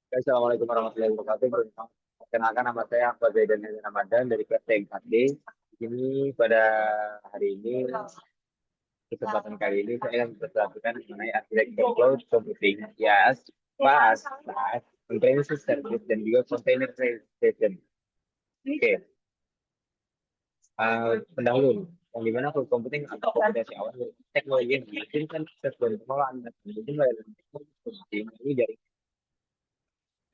Assalamualaikum warahmatullahi wabarakatuh. Perkenalkan nama saya Ahmad Zaidan Ramadan dari kelas TMKD. Di sini pada hari ini, kesempatan kali ini saya akan memperlihatkan mengenai arsitektur cloud computing. Ya, pas, on-premises service dan juga containerization. Oke, pendahulu yang dimana cloud computing atau komputasi awal teknologi yang memungkinkan akses dan pengelolaan data. Jadi, teknologi computing ini dari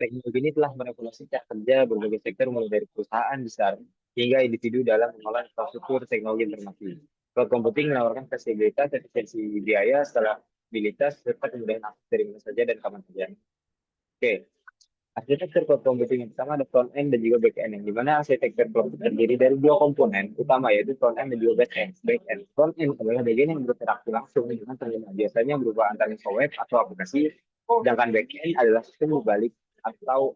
teknologi ini telah merevolusi cara kerja berbagai sektor mulai dari perusahaan besar hingga individu dalam mengolah infrastruktur teknologi informasi. Cloud computing menawarkan fleksibilitas, efisiensi biaya, skalabilitas, serta kemudahan akses dari mana saja dan kapan saja. Oke, arsitektur cloud computing yang pertama ada front end dan juga back end, yang dimana arsitektur cloud terdiri dari dua komponen utama yaitu front end dan juga back end. Back end, front end adalah bagian yang berinteraksi langsung dengan pengguna, biasanya berupa antaranya web atau aplikasi, sedangkan back end adalah sistem dibalik atau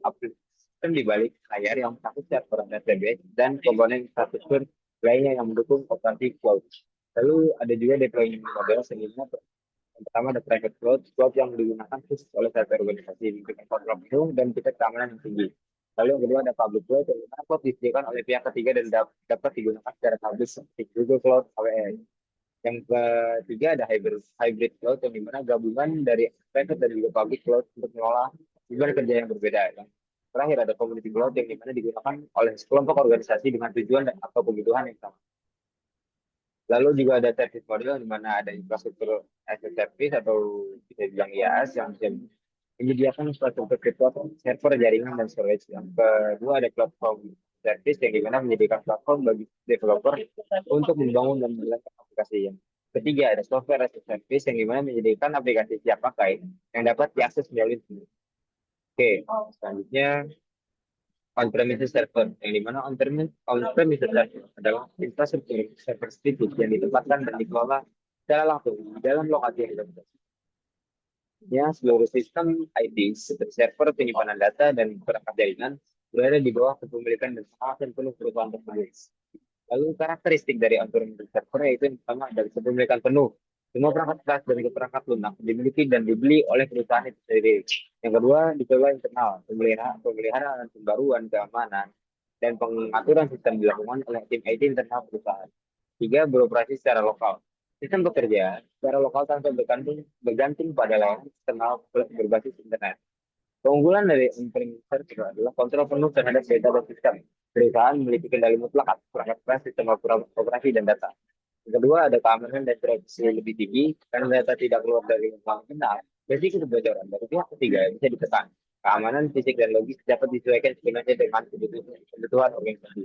sistem dibalik layar yang mencakup server database dan komponen infrastruktur lainnya yang mendukung operasi cloud. Lalu ada juga deployment model sehingga yang pertama ada private cloud, cloud yang digunakan khusus oleh satu organisasi dengan kontrol penuh dan tingkat keamanan yang tinggi. Lalu yang kedua ada public cloud, yang dimana cloud disediakan oleh pihak ketiga dan dapat digunakan secara publik seperti Google Cloud, AWS. Yang ketiga ada hybrid cloud, yang dimana gabungan dari private dan juga public cloud untuk mengelola tujuan kerja yang berbeda. Yang terakhir ada community cloud, yang dimana digunakan oleh sekelompok organisasi dengan tujuan dan atau kebutuhan yang sama. Lalu juga ada service model di mana ada infrastruktur as a service atau bisa bilang IaaS yang bisa menyediakan infrastruktur virtual, server, jaringan, dan storage. Yang kedua ada platform service yang dimana menyediakan platform bagi developer untuk membangun dan menjalankan aplikasi. Yang ketiga ada software as a service yang dimana menyediakan aplikasi siap pakai yang dapat diakses melalui internet. Oke, selanjutnya on-premises server, yang dimana on-premises server adalah infrastruktur server statis yang ditempatkan dan dikelola secara langsung di dalam lokasi yang berbeda. Ya, seluruh sistem IT seperti server, penyimpanan data, dan perangkat jaringan berada di bawah kepemilikan dan pengawasan penuh perusahaan tersebut. Lalu karakteristik dari on-premises server yaitu yang pertama dari kepemilikan penuh. Semua perangkat keras dan perangkat lunak dimiliki dan dibeli oleh perusahaan itu sendiri. Yang kedua, dikelola internal, pemeliharaan, pembaruan, keamanan, dan pengaturan sistem dilakukan oleh tim IT internal perusahaan. Tiga, beroperasi secara lokal. Sistem bekerja secara lokal tanpa bergantung pada layanan eksternal berbasis internet. Keunggulan dari on-premise server adalah kontrol penuh terhadap data dan sistem. Perusahaan memiliki kendali mutlak atas perangkat keras, sistem operasi, dan data. Yang kedua, ada keamanan dan privasi lebih tinggi karena data tidak keluar dari ruang kenal. Risiko kebocoran dari pihak ketiga bisa ditekan. Keamanan fisik dan logis dapat disesuaikan sebenarnya dengan kebutuhan organisasi.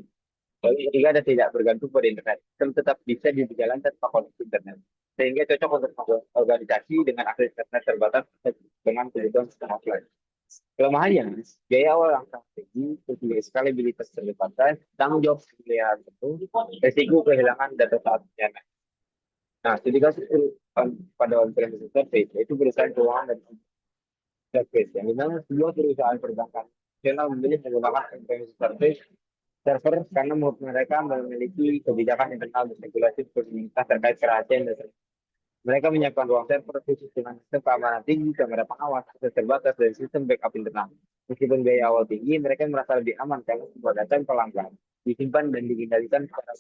Lalu yang ketiga ada tidak bergantung pada internet. Sistem tetap bisa dijalankan tanpa koneksi internet. Sehingga cocok untuk organisasi dengan akses internet terbatas dengan kebutuhan sistem offline. Kelemahannya, biaya awal yang sangat tinggi, terus skalabilitas terbatas, tanggung jawab pemeliharaan penuh, resiko kehilangan data saat bencana. Nah, studi kasus pada on-premises service yaitu perusahaan keuangan dan service yang dimana sebuah perusahaan perbankan nasional memilih menggunakan on-premises service server karena menurut mereka memiliki kebijakan internal dan regulasi pemerintah terkait kerahasiaan data. Mereka menyiapkan ruang server khusus dengan sistem keamanan tinggi, kamera pengawas, akses terbatas, dan sistem backup internal. Meskipun biaya awal tinggi, mereka merasa lebih aman karena semua data pelanggan disimpan dan dikendalikan secara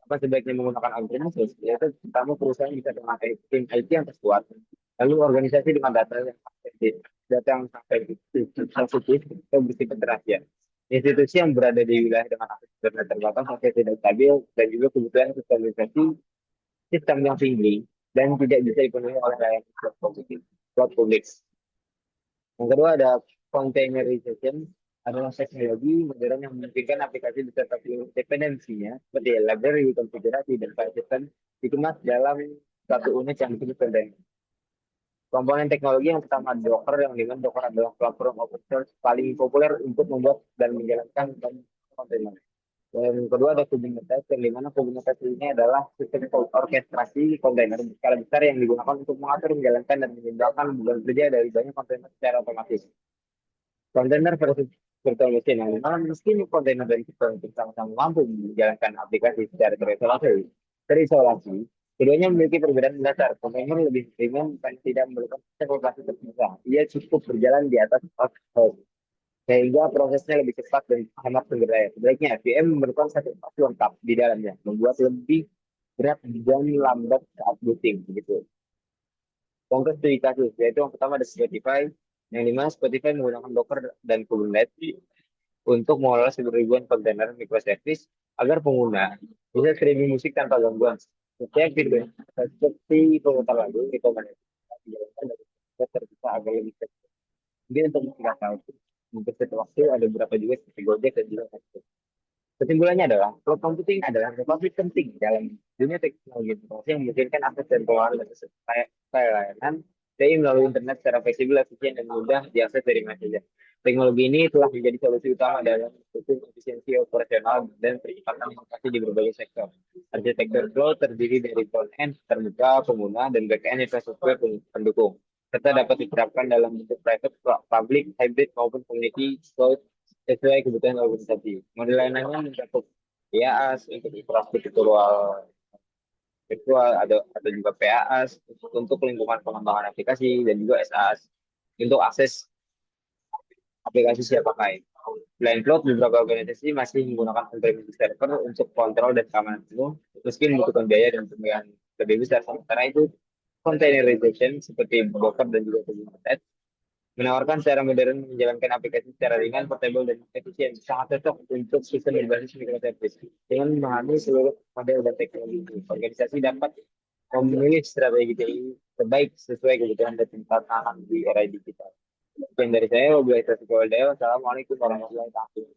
apa sebaiknya menggunakan on-premises, yaitu pertama perusahaan bisa memakai tim IT yang terkuat, lalu organisasi dengan data yang sensitif, sensitif atau bersifat rahasia. Institusi yang berada di wilayah dengan akses internet terbatas, akses tidak stabil, dan juga kebutuhan stabilisasi sistem yang tinggi dan tidak bisa dipenuhi oleh layanan cloud publik. Yang kedua ada containerization, adalah teknologi modern yang memungkinkan aplikasi beserta seluruh dependensinya seperti library, konfigurasi, dan file system dikemas dalam satu unit yang disebut container. Komponen teknologi yang pertama Docker, yang dimana Docker adalah platform open source paling populer untuk membuat dan menjalankan kontainer. Yang kedua ada Kubernetes, yang dimana Kubernetes ini adalah sistem orkestrasi kontainer berskala besar yang digunakan untuk mengatur, menjalankan, dan mengembangkan beban kerja dari banyak kontainer secara otomatis. Kontainer versus virtual machine, yang dimana meski kontainer dan virtual machine sama-sama mampu menjalankan aplikasi secara terisolasi, Keduanya memiliki perbedaan mendasar. Container lebih ringan dan tidak memerlukan evakuasi terpisah. Ia cukup berjalan di atas asfalt, sehingga prosesnya lebih cepat dan hemat sumber daya. Sebaliknya, FVM memerlukan satu pasti lengkap di dalamnya, membuat lebih berat dan lambat saat booting. Begitu. Contoh studi kasus, yaitu yang pertama ada Spotify, yang dimana Spotify menggunakan Docker dan Kubernetes untuk mengelola ribuan kontainer microservice agar pengguna bisa streaming musik tanpa gangguan. Setiap fitur seperti pemutar lagu rekomendasi dijalankan dari web terpisah agar lebih cepat. Mungkin untuk tidak tahu, untuk setiap waktu ada beberapa juga seperti Gojek dan juga Gojek. Kesimpulannya adalah, cloud computing adalah topik penting dalam dunia teknologi informasi yang memungkinkan akses dan pengelolaan data kayak layanan TI melalui internet secara fleksibel, efisien, dan mudah diakses dari mana saja. Teknologi ini telah menjadi solusi utama dalam mendukung efisiensi operasional dan percepatan inovasi di berbagai sektor. Arsitektur cloud terdiri dari front-end, terbuka, pengguna, dan back-end infrastruktur pendukung, serta dapat diterapkan dalam bentuk private, public, hybrid, maupun community cloud sesuai kebutuhan organisasi. Model lainnya mencakup IaaS untuk infrastruktur virtual, virtual ada juga PaaS untuk lingkungan pengembangan aplikasi dan juga SaaS untuk akses aplikasi siap pakai. Selain cloud, beberapa organisasi masih menggunakan on-premise server untuk kontrol dan keamanan penuh, meski membutuhkan biaya dan pembayaran lebih besar. Sementara itu, containerization seperti Docker dan juga Kubernetes menawarkan cara modern menjalankan aplikasi secara ringan, portable, dan efisien. Sangat cocok untuk sistem berbasis microservice. Dengan memahami seluruh model dan teknologi ini, organisasi dapat memilih strategi terbaik sesuai kebutuhan dan tantangan di era digital. Sekian dari saya, wabillahi taufiq wal hidayah. Wassalamualaikum warahmatullahi wabarakatuh.